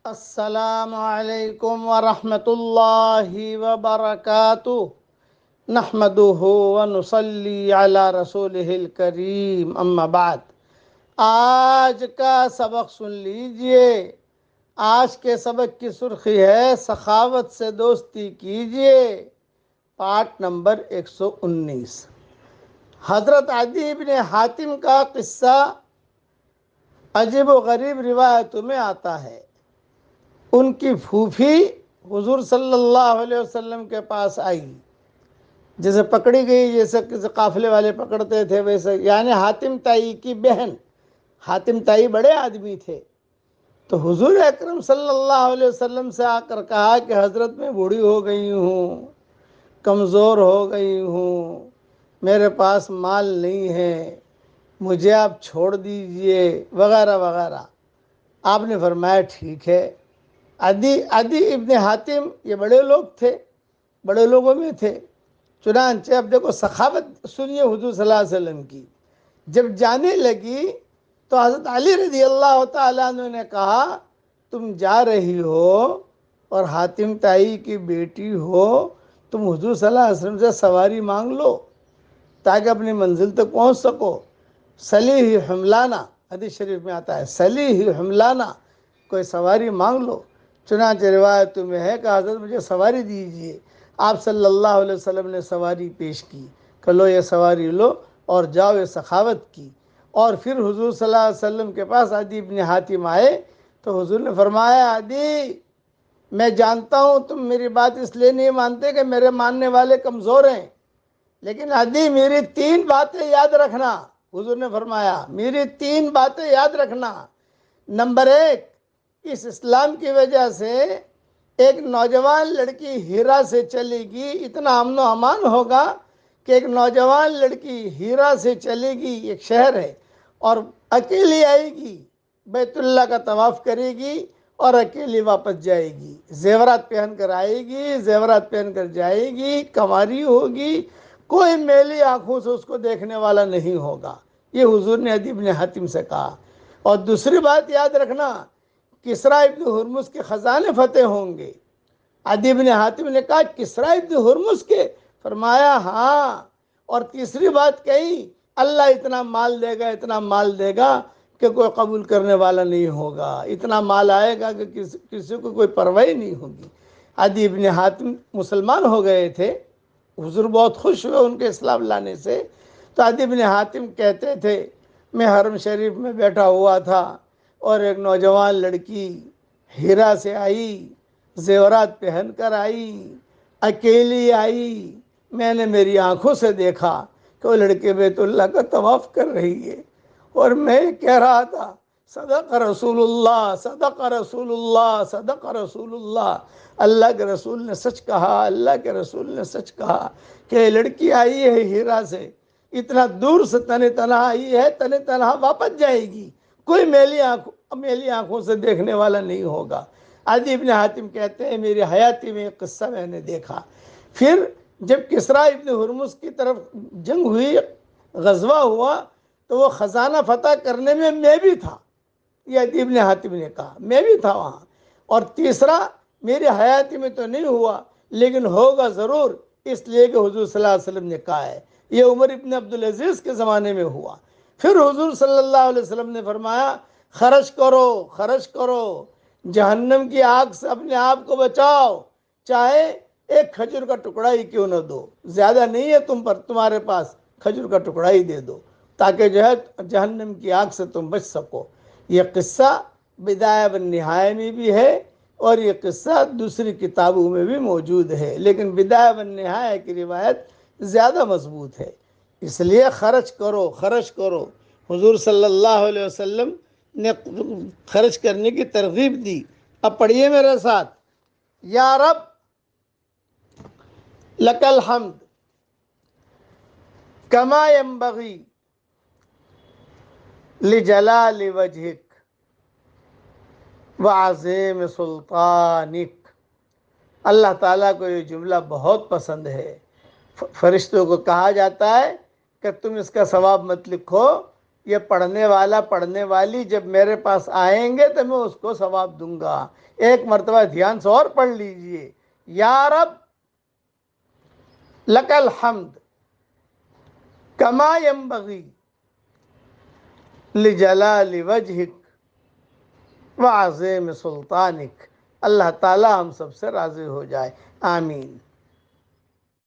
السلام علیکم ورحمۃ اللہ وبرکاتہ نحمدہ ونصلی علی رسولہ الکریم اما بعد۔ آج کا سبق سن لیجئے۔ آج کے سبق کی سرخی ہے سخاوت سے دوستی کیجئے، پارٹ نمبر 119۔ حضرت عدی بن حاتم کا قصہ عجیب و غریب روایتوں میں آتا ہے۔ ان کی پھوپھی حضور صلی اللہ علیہ وسلم کے پاس آئی، جیسے پکڑی گئی، جیسے کسی قافلے والے پکڑتے تھے ویسے، یعنی حاتم تائی کی بہن۔ حاتم تائی بڑے آدمی تھے، تو حضور اکرم صلی اللہ علیہ وسلم سے آ کر کہا کہ حضرت میں بوڑھی ہو گئی ہوں، کمزور ہو گئی ہوں، میرے پاس مال نہیں ہے، مجھے آپ چھوڑ دیجئے وغیرہ وغیرہ۔ آپ نے فرمایا ٹھیک ہے۔ عدی ابن حاتم یہ بڑے لوگ تھے، بڑے لوگوں میں تھے۔ چنانچہ اب دیکھو سخاوت سنیے حضور صلی اللہ علیہ وسلم کی۔ جب جانے لگی تو حضرت علی رضی اللہ تعالیٰ عنہ نے کہا تم جا رہی ہو اور حاتم تائی کی بیٹی ہو، تم حضور صلی اللہ علیہ وسلم سے سواری مانگ لو تاکہ اپنی منزل تک پہنچ سکو۔ سلیح حملانہ، حدیث شریف میں آتا ہے، سلیح حملانہ، کوئی سواری مانگ لو۔ چنانچہ روایتوں میں ہے کہ حضرت مجھے سواری دیجئے۔ آپ صلی اللہ علیہ وسلم نے سواری پیش کی کہ لو یہ سواری لو اور جاؤ، یہ سخاوت کی۔ اور پھر حضور صلی اللہ علیہ وسلم کے پاس عدی بن حاتم آئے تو حضور نے فرمایا عدی، میں جانتا ہوں تم میری بات اس لیے نہیں مانتے کہ میرے ماننے والے کمزور ہیں، لیکن عدی میری 3 باتیں یاد رکھنا۔ حضور نے فرمایا میری 3 باتیں یاد رکھنا۔ نمبر 1، اس اسلام کی وجہ سے ایک نوجوان لڑکی ہیرا سے چلے گی، اتنا امن و امان ہوگا کہ ایک نوجوان لڑکی ہیرا سے چلے گی، ایک شہر ہے، اور اکیلی آئے گی، بیت اللہ کا طواف کرے گی اور اکیلی واپس جائے گی، زیورات پہن کر آئے گی، زیورات پہن کر جائے گی، کنواری ہوگی، کوئی میلی آنکھوں سے اس کو دیکھنے والا نہیں ہوگا۔ یہ حضور نے عدی بن حاتم سے کہا۔ اور دوسری بات یاد رکھنا، کسریٰ ابن ہرمز کے خزانے فتح ہوں گے۔ عدی بن حاتم نے کہا کسریٰ ابن ہرمز کے؟ فرمایا ہاں۔ اور تیسری بات کہی اللہ اتنا مال دے گا، اتنا مال دے گا کہ کوئی قبول کرنے والا نہیں ہوگا، اتنا مال آئے گا کہ کسی کو کوئی پرواہ نہیں ہوگی۔ عدی بن حاتم مسلمان ہو گئے تھے، حضور بہت خوش ہوئے ان کے اسلام لانے سے۔ تو عدی بن حاتم کہتے تھے میں حرم شریف میں بیٹھا ہوا تھا اور ایک نوجوان لڑکی ہیرا سے آئی، زیورات پہن کر آئی، اکیلی آئی، میں نے میری آنکھوں سے دیکھا کہ وہ لڑکے بیت اللہ کا طواف کر رہی ہے، اور میں کہہ رہا تھا صدق رسول اللہ، صدق رسول اللہ، صدق رسول اللہ، اللہ کے رسول نے سچ کہا، اللہ کے رسول نے سچ کہا کہ یہ لڑکی آئی ہے ہیرا سے، اتنا دور سے تن تنہا آئی ہے، تن تنہا واپس جائے گی، کوئی میلی آنکھوں سے دیکھنے والا نہیں ہوگا۔ عدی بن حاتم کہتے ہیں میری حیاتی میں ایک قصہ میں نے دیکھا۔ پھر جب کسریٰ ابن ہرمز کی طرف جنگ ہوئی، غزوہ ہوا، تو وہ خزانہ فتح کرنے میں بھی تھا، یہ عدی بن حاتم نے کہا، میں بھی تھا وہاں۔ اور تیسرا، میری حیاتی میں تو نہیں ہوا لیکن ہوگا ضرور، اس لیے کہ حضور صلی اللہ علیہ وسلم نے کہا ہے، یہ عمر ابن عبدالعزیز کے زمانے میں ہوا۔ پھر حضور صلی اللہ علیہ وسلم نے فرمایا خرچ کرو، خرچ کرو، جہنم کی آگ سے اپنے آپ کو بچاؤ، چاہے ایک کھجور کا ٹکڑا ہی کیوں نہ دو، زیادہ نہیں ہے تم پر، تمہارے پاس کھجور کا ٹکڑا ہی دے دو تاکہ جو ہے جہنم کی آگ سے تم بچ سکو۔ یہ قصہ بدایہ والنہایہ میں بھی ہے اور یہ قصہ دوسری کتابوں میں بھی موجود ہے، لیکن بدایہ والنہایہ کی روایت زیادہ مضبوط ہے۔ اس لیے خرچ کرو، خرچ کرو۔ حضور صلی اللہ علیہ وسلم نے خرچ کرنے کی ترغیب دی۔ اب پڑھیے میرے ساتھ، یا رب لک الحمد کما ینبغی لجلال وجہک وعظیم سلطانک۔ اللہ تعالیٰ کو یہ جملہ بہت پسند ہے۔ فرشتوں کو کہا جاتا ہے کہ تم اس کا ثواب مت لکھو، یہ پڑھنے والا پڑھنے والی جب میرے پاس آئیں گے تو میں اس کو ثواب دوں گا۔ ایک مرتبہ دھیان سے اور پڑھ لیجئے، یا رب لک الحمد کما ینبغی لجلال وجہک وعظیم سلطانک۔ اللہ تعالی ہم سب سے راضی ہو جائے، آمین۔